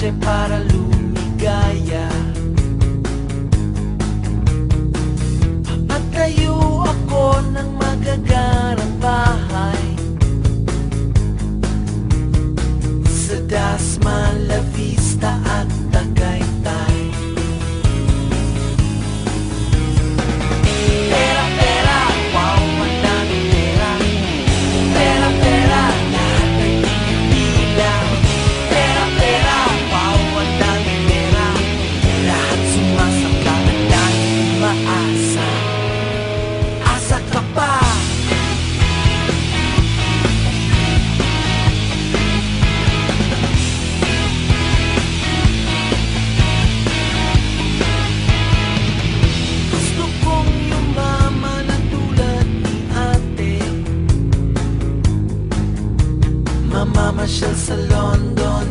kotse para lumigaya. Papatayo ako ng magagarang bahay sa Dasma, La Vista at Tagaytay. Pera, pera, wow, madaming pera. Pera, pera, lahat ay binibilang. Pera, pera, wow, madaming pera. Lahat sumasangka at dahil umaasa. Asa ka pa? Gusto kong yumaman na tulad ni ate, mamamasyal sa London,